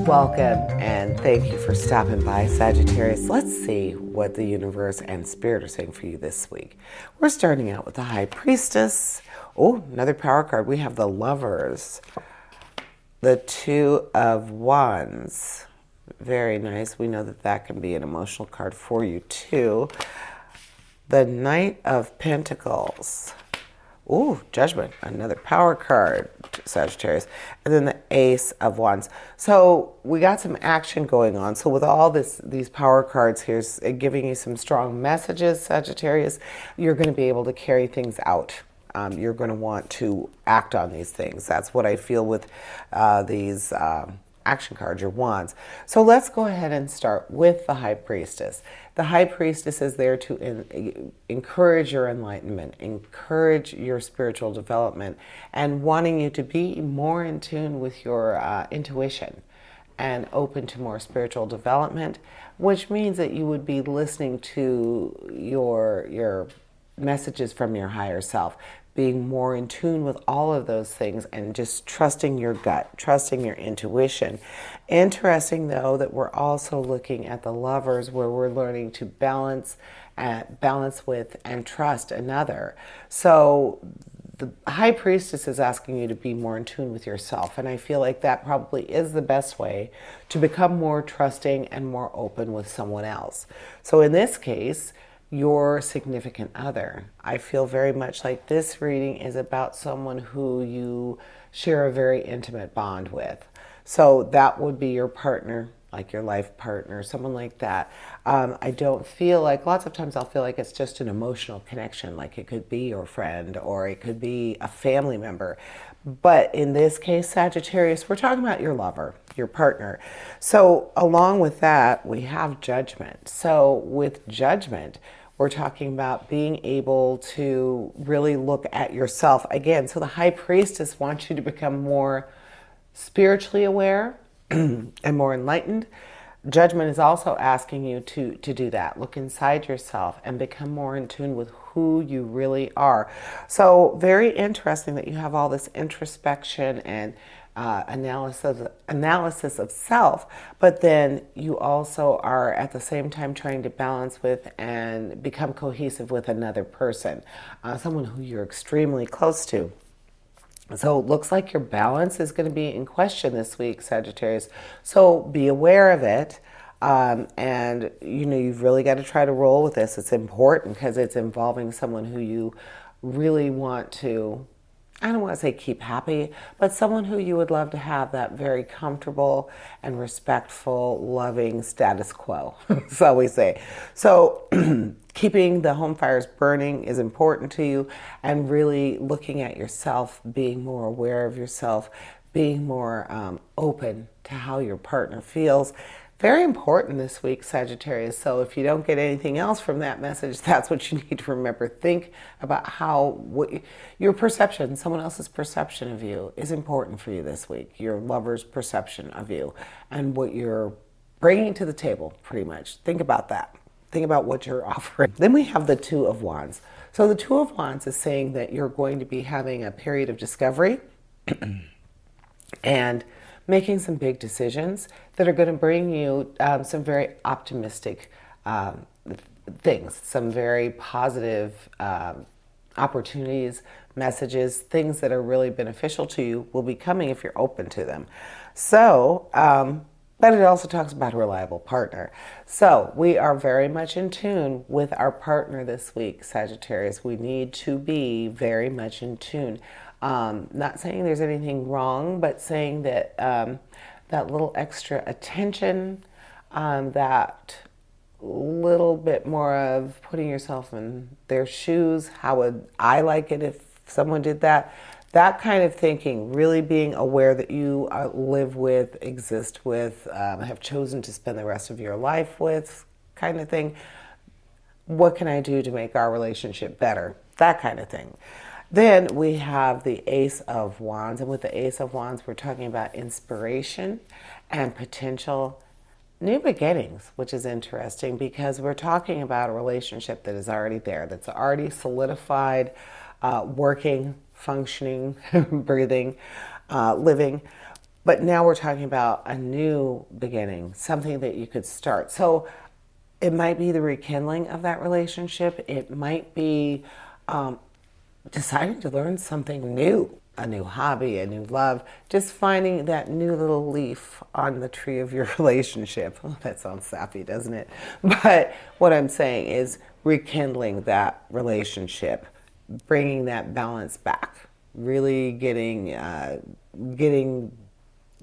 Welcome and thank you for stopping by, Sagittarius. Let's see what the universe and spirit are saying for you this week. We're starting out with the High Priestess. Oh, another power card. We have the Lovers, the Two of Wands. Very nice. We know that that can be an emotional card for you too. The Knight of Pentacles. Ooh, Judgment, another power card, Sagittarius. And then the Ace of Wands. So we got some action going on. So with all these power cards here, giving you some strong messages, Sagittarius, you're going to be able to carry things out. You're going to want to act on these things. That's what I feel with these action cards, your wands. So let's go ahead and start with the High Priestess. The High Priestess is there to encourage your enlightenment, encourage your spiritual development, and wanting you to be more in tune with your intuition and open to more spiritual development, which means that you would be listening to your messages from your higher self, being more in tune with all of those things and just trusting your gut, trusting your intuition. Interesting, though, that we're also looking at the Lovers, where we're learning to balance with and trust another. So the High Priestess is asking you to be more in tune with yourself, and I feel like that probably is the best way to become more trusting and more open with someone else. So in this case, your significant other. I feel very much like this reading is about someone who you share a very intimate bond with. So that would be your partner, like your life partner, someone like that. I don't feel like, lots of times I'll feel like it's just an emotional connection, like it could be your friend or it could be a family member. But in this case, Sagittarius, we're talking about your lover, your partner. So along with that, we have Judgment. So with Judgment, we're talking about being able to really look at yourself. Again, so the High Priestess wants you to become more spiritually aware and more enlightened. Judgment is also asking you to do that. Look inside yourself and become more in tune with who you really are. So very interesting that you have all this introspection and analysis of self, but then you also are at the same time trying to balance with and become cohesive with another person, someone who you're extremely close to. So it looks like your balance is going to be in question this week, Sagittarius. So be aware of it. And you've really got to try to roll with this. It's important because it's involving someone who you really want to, I don't want to say keep happy, but someone who you would love to have that very comfortable and respectful, loving status quo, so we say. So keeping the home fires burning is important to you, and really looking at yourself, being more aware of yourself, being more open to how your partner feels. Very important this week, Sagittarius. So if you don't get anything else from that message, that's what you need to remember. Think about your perception, someone else's perception of you is important for you this week. Your lover's perception of you and what you're bringing to the table, pretty much. Think about that. Think about what you're offering. Then we have the Two of Wands. So the Two of Wands is saying that you're going to be having a period of discovery and making some big decisions that are going to bring you some very optimistic things, some very positive opportunities, messages, things that are really beneficial to you will be coming if you're open to them. So, but it also talks about a reliable partner. So we are very much in tune with our partner this week, Sagittarius. We need to be very much in tune. Not saying there's anything wrong, but saying that that little extra attention, that little bit more of putting yourself in their shoes. How would I like it if someone did that? That kind of thinking, really being aware that you live with, exist with, have chosen to spend the rest of your life with, kind of thing. What can I do to make our relationship better? That kind of thing. Then we have the Ace of Wands, and with the Ace of Wands, we're talking about inspiration and potential new beginnings, which is interesting because we're talking about a relationship that is already there, that's already solidified, working, functioning, breathing, living. But now we're talking about a new beginning, something that you could start. So it might be the rekindling of that relationship. It might be deciding to learn something new, a new hobby, a new love, just finding that new little leaf on the tree of your relationship. Oh, that sounds sappy, doesn't it? But what I'm saying is rekindling that relationship, bringing that balance back, really getting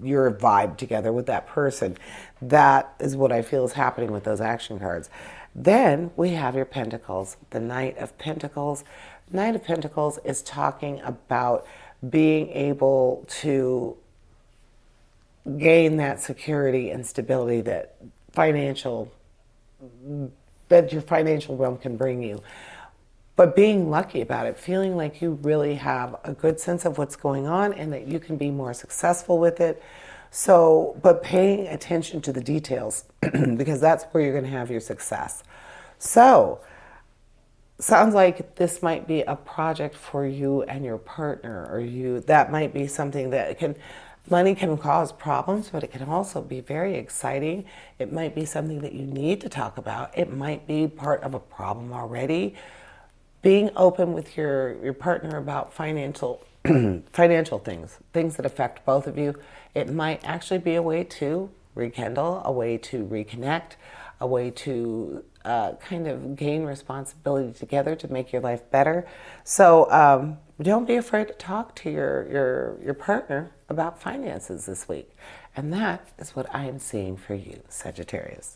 your vibe together with that person. That is what I feel is happening with those action cards. Then we have your Pentacles, the Knight of Pentacles. Knight of Pentacles is talking about being able to gain that security and stability that your financial realm can bring you. But being lucky about it, feeling like you really have a good sense of what's going on and that you can be more successful with it. So, but paying attention to the details because that's where you're going to have your success. So, sounds like this might be a project for you and your partner, or that might be something that money can cause problems, but it can also be very exciting. It might be something that you need to talk about. It might be part of a problem already. Being open with your partner about financial things that affect both of you. It might actually be a way to rekindle, a way to reconnect, a way to kind of gain responsibility together to make your life better. So don't be afraid to talk to your partner about finances this week. And that is what I am seeing for you, Sagittarius.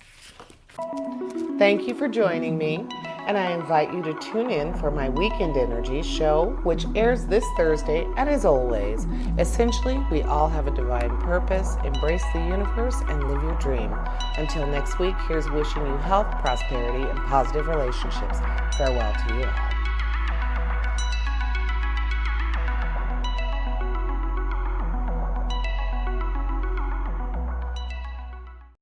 Thank you for joining me, and I invite you to tune in for my Weekend Energy show, which airs this Thursday. And as always, essentially, we all have a divine purpose. Embrace the universe and live your dream. Until next week, here's wishing you health, prosperity, and positive relationships. Farewell to you all.